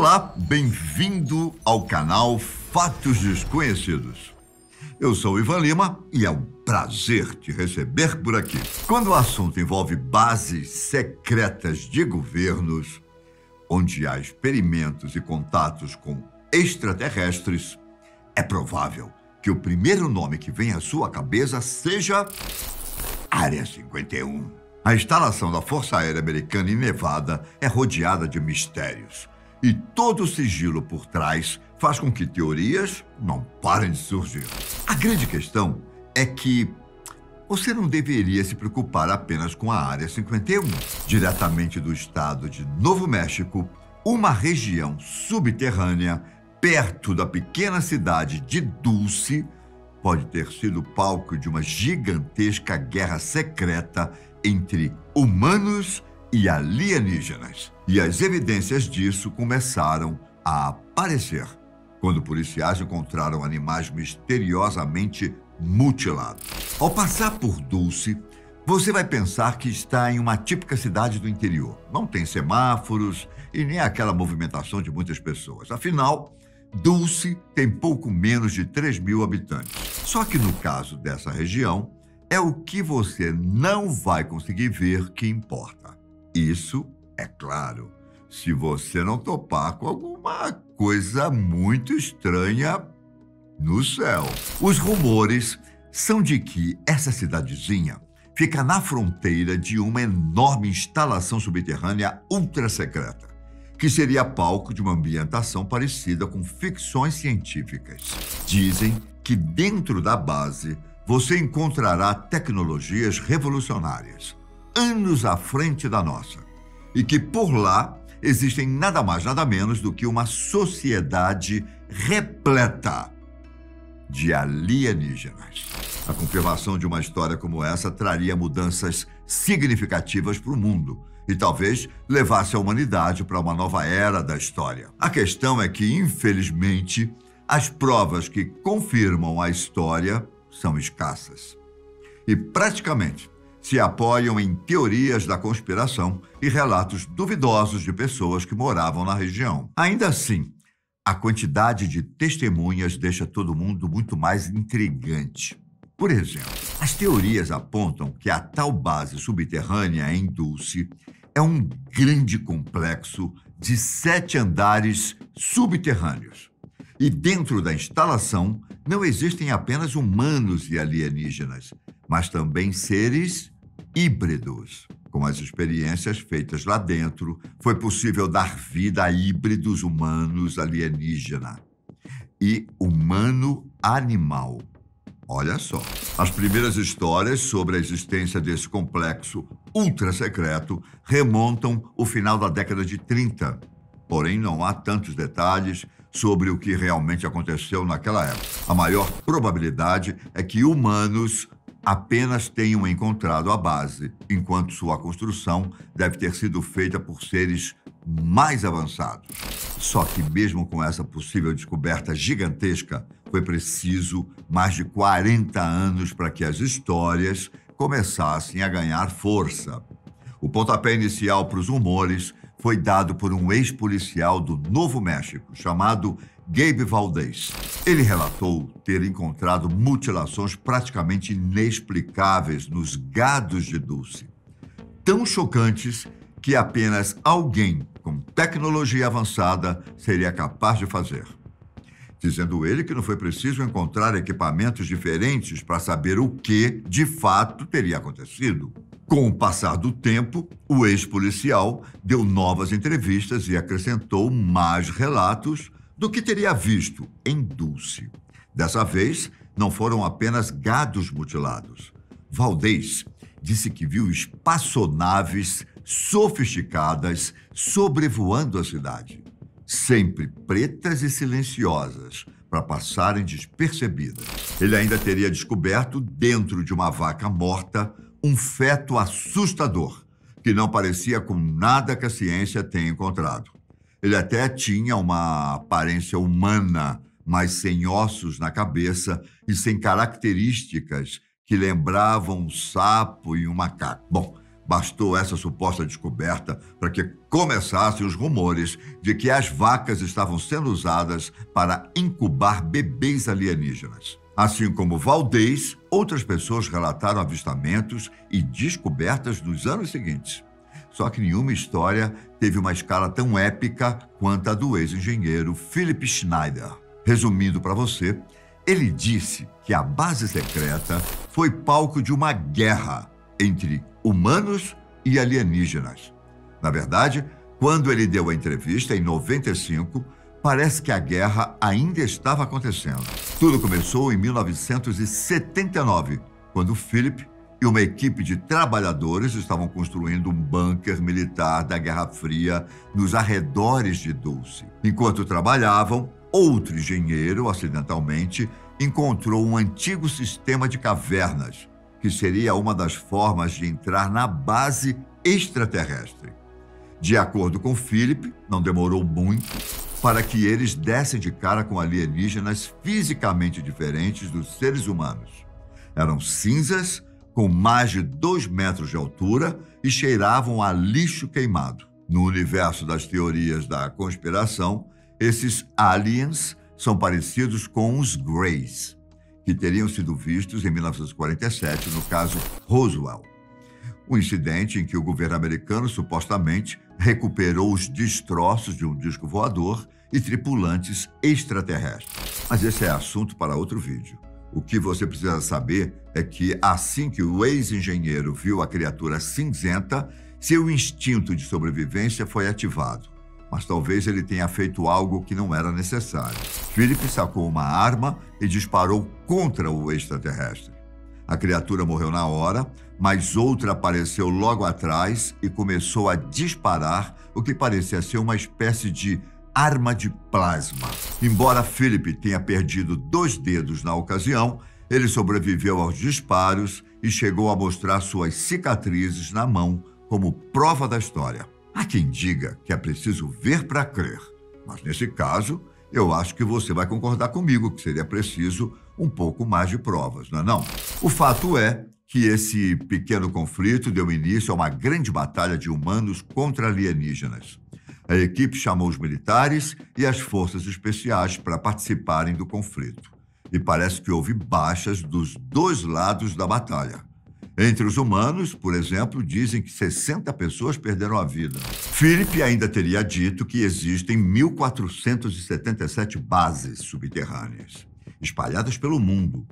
Olá, bem-vindo ao canal Fatos Desconhecidos. Eu sou o Ivan Lima e é um prazer te receber por aqui. Quando o assunto envolve bases secretas de governos, onde há experimentos e contatos com extraterrestres, é provável que o primeiro nome que vem à sua cabeça seja Área 51. A instalação da Força Aérea Americana em Nevada é rodeada de mistérios. E todo o sigilo por trás faz com que teorias não parem de surgir. A grande questão é que você não deveria se preocupar apenas com a Área 51. Diretamente do estado de Novo México, uma região subterrânea perto da pequena cidade de Dulce pode ter sido palco de uma gigantesca guerra secreta entre humanos e alienígenas. E as evidências disso começaram a aparecer quando policiais encontraram animais misteriosamente mutilados. Ao passar por Dulce, você vai pensar que está em uma típica cidade do interior. Não tem semáforos e nem aquela movimentação de muitas pessoas. Afinal, Dulce tem pouco menos de 3.000 habitantes. Só que no caso dessa região, é o que você não vai conseguir ver que importa. Isso, é claro, se você não topar com alguma coisa muito estranha no céu. Os rumores são de que essa cidadezinha fica na fronteira de uma enorme instalação subterrânea ultra secreta, que seria palco de uma ambientação parecida com ficções científicas. Dizem que dentro da base você encontrará tecnologias revolucionárias, anos à frente da nossa, e que por lá existem nada mais, nada menos do que uma sociedade repleta de alienígenas. A confirmação de uma história como essa traria mudanças significativas para o mundo e talvez levasse a humanidade para uma nova era da história. A questão é que, infelizmente, as provas que confirmam a história são escassas e praticamente se apoiam em teorias da conspiração e relatos duvidosos de pessoas que moravam na região. Ainda assim, a quantidade de testemunhas deixa todo mundo muito mais intrigante. Por exemplo, as teorias apontam que a tal base subterrânea em Dulce é um grande complexo de 7 andares subterrâneos. E dentro da instalação não existem apenas humanos e alienígenas, mas também seres híbridos. Com as experiências feitas lá dentro, foi possível dar vida a híbridos humanos alienígena e humano-animal. Olha só, as primeiras histórias sobre a existência desse complexo ultra secreto remontam ao final da década de 30. Porém, não há tantos detalhes sobre o que realmente aconteceu naquela época. A maior probabilidade é que humanos apenas tenham encontrado a base, enquanto sua construção deve ter sido feita por seres mais avançados. Só que mesmo com essa possível descoberta gigantesca, foi preciso mais de 40 anos para que as histórias começassem a ganhar força. O pontapé inicial para os rumores foi dado por um ex-policial do Novo México, chamado Gabe Valdez. Ele relatou ter encontrado mutilações praticamente inexplicáveis nos gados de Dulce, tão chocantes que apenas alguém com tecnologia avançada seria capaz de fazer. Dizendo ele que não foi preciso encontrar equipamentos diferentes para saber o que, de fato, teria acontecido. Com o passar do tempo, o ex-policial deu novas entrevistas e acrescentou mais relatos do que teria visto em Dulce. Dessa vez, não foram apenas gados mutilados. Valdez disse que viu espaçonaves sofisticadas sobrevoando a cidade, sempre pretas e silenciosas, para passarem despercebidas. Ele ainda teria descoberto, dentro de uma vaca morta, um feto assustador, que não parecia com nada que a ciência tenha encontrado. Ele até tinha uma aparência humana, mas sem ossos na cabeça e sem características que lembravam um sapo e um macaco. Bom, Bastou essa suposta descoberta para que começassem os rumores de que as vacas estavam sendo usadas para incubar bebês alienígenas. Assim como Valdez, outras pessoas relataram avistamentos e descobertas nos anos seguintes. Só que nenhuma história teve uma escala tão épica quanto a do ex-engenheiro Philip Schneider. Resumindo para você, ele disse que a base secreta foi palco de uma guerra entre humanos e alienígenas. Na verdade, quando ele deu a entrevista, em 95, parece que a guerra ainda estava acontecendo. Tudo começou em 1979, quando Philip e uma equipe de trabalhadores estavam construindo um bunker militar da Guerra Fria nos arredores de Dulce. Enquanto trabalhavam, outro engenheiro, acidentalmente, encontrou um antigo sistema de cavernas, que seria uma das formas de entrar na base extraterrestre. De acordo com Philip, não demorou muito para que eles dessem de cara com alienígenas fisicamente diferentes dos seres humanos. Eram cinzas, com mais de 2 metros de altura e cheiravam a lixo queimado. No universo das teorias da conspiração, esses aliens são parecidos com os Greys, que teriam sido vistos em 1947 no caso Roswell. Um incidente em que o governo americano supostamente recuperou os destroços de um disco voador e tripulantes extraterrestres. Mas esse é assunto para outro vídeo. O que você precisa saber é que, assim que o ex-engenheiro viu a criatura cinzenta, seu instinto de sobrevivência foi ativado. Mas talvez ele tenha feito algo que não era necessário. Philip sacou uma arma e disparou contra o extraterrestre. A criatura morreu na hora, mas outra apareceu logo atrás e começou a disparar o que parecia ser uma espécie de arma de plasma. Embora Philip tenha perdido 2 dedos na ocasião, ele sobreviveu aos disparos e chegou a mostrar suas cicatrizes na mão como prova da história. Há quem diga que é preciso ver para crer, mas nesse caso, eu acho que você vai concordar comigo que seria preciso um pouco mais de provas, não é não? O fato é que esse pequeno conflito deu início a uma grande batalha de humanos contra alienígenas. A equipe chamou os militares e as forças especiais para participarem do conflito. E parece que houve baixas dos 2 lados da batalha. Entre os humanos, por exemplo, dizem que 60 pessoas perderam a vida. Philip ainda teria dito que existem 1.477 bases subterrâneas, espalhadas pelo mundo,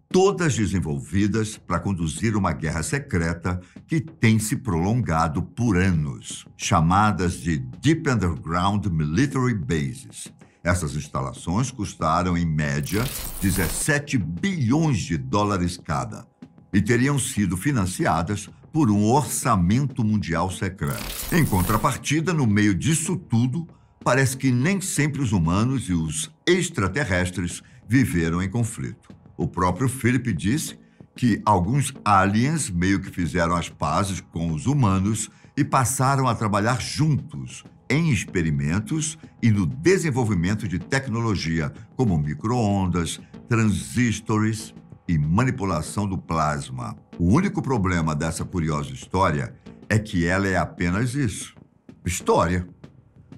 todas desenvolvidas para conduzir uma guerra secreta que tem se prolongado por anos, chamadas de Deep Underground Military Bases. Essas instalações custaram, em média, 17 bilhões de dólares cada e teriam sido financiadas por um orçamento mundial secreto. Em contrapartida, no meio disso tudo, parece que nem sempre os humanos e os extraterrestres viveram em conflito. O próprio Philip disse que alguns aliens meio que fizeram as pazes com os humanos e passaram a trabalhar juntos em experimentos e no desenvolvimento de tecnologia como micro-ondas, transistores e manipulação do plasma. O único problema dessa curiosa história é que ela é apenas isso: história.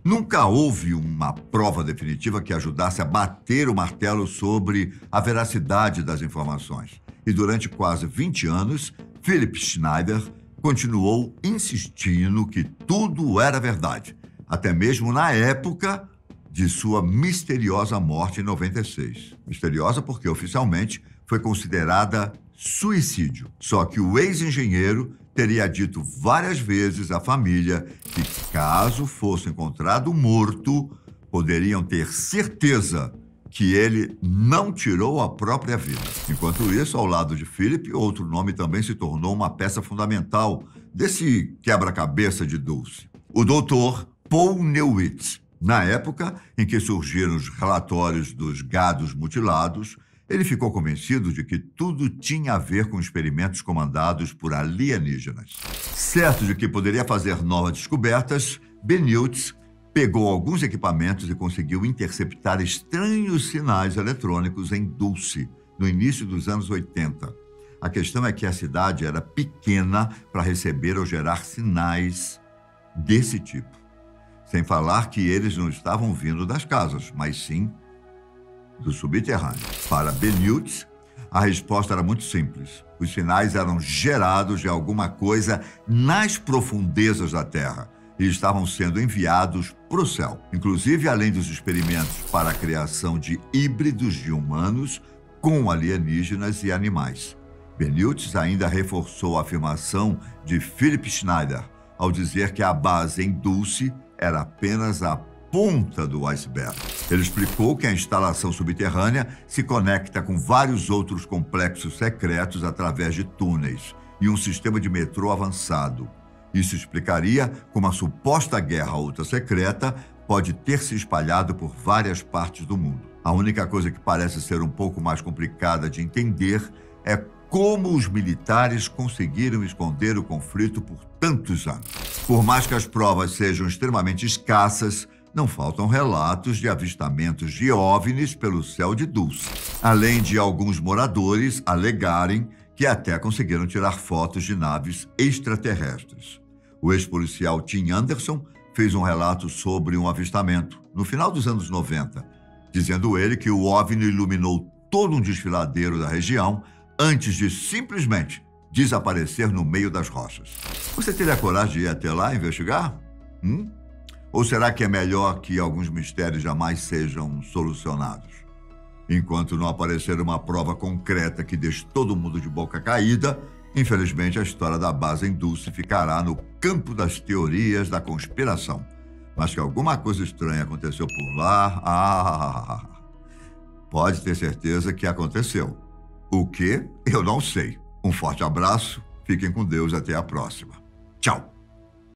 Nunca houve uma prova definitiva que ajudasse a bater o martelo sobre a veracidade das informações. E durante quase 20 anos, Philip Schneider continuou insistindo que tudo era verdade, até mesmo na época de sua misteriosa morte em 96. Misteriosa porque oficialmente foi considerada suicídio. Só que o ex-engenheiro teria dito várias vezes à família que, caso fosse encontrado morto, poderiam ter certeza que ele não tirou a própria vida. Enquanto isso, ao lado de Philip, outro nome também se tornou uma peça fundamental desse quebra-cabeça de Dulce: o Dr. Paul Newitz. Na época em que surgiram os relatórios dos gados mutilados, ele ficou convencido de que tudo tinha a ver com experimentos comandados por alienígenas. Certo de que poderia fazer novas descobertas, Beniltz pegou alguns equipamentos e conseguiu interceptar estranhos sinais eletrônicos em Dulce, no início dos anos 80. A questão é que a cidade era pequena para receber ou gerar sinais desse tipo. Sem falar que eles não estavam vindo das casas, mas sim do subterrâneo. Para Benilde, a resposta era muito simples. Os sinais eram gerados de alguma coisa nas profundezas da Terra e estavam sendo enviados para o céu. Inclusive, além dos experimentos para a criação de híbridos de humanos com alienígenas e animais. Benilde ainda reforçou a afirmação de Philip Schneider ao dizer que a base em Dulce era apenas a ponta do iceberg. Ele explicou que a instalação subterrânea se conecta com vários outros complexos secretos através de túneis e um sistema de metrô avançado. Isso explicaria como a suposta guerra ultra-secreta pode ter se espalhado por várias partes do mundo. A única coisa que parece ser um pouco mais complicada de entender é como os militares conseguiram esconder o conflito por tantos anos. Por mais que as provas sejam extremamente escassas, não faltam relatos de avistamentos de OVNIs pelo céu de Dulce, além de alguns moradores alegarem que até conseguiram tirar fotos de naves extraterrestres. O ex-policial Tim Anderson fez um relato sobre um avistamento no final dos anos 90, dizendo ele que o OVNI iluminou todo um desfiladeiro da região antes de simplesmente desaparecer no meio das rochas. Você teria coragem de ir até lá investigar? Ou será que é melhor que alguns mistérios jamais sejam solucionados? Enquanto não aparecer uma prova concreta que deixe todo mundo de boca caída, infelizmente a história da base em Dulce ficará no campo das teorias da conspiração. Mas que alguma coisa estranha aconteceu por lá, pode ter certeza que aconteceu. O que? Eu não sei. Um forte abraço, fiquem com Deus, até a próxima. Tchau!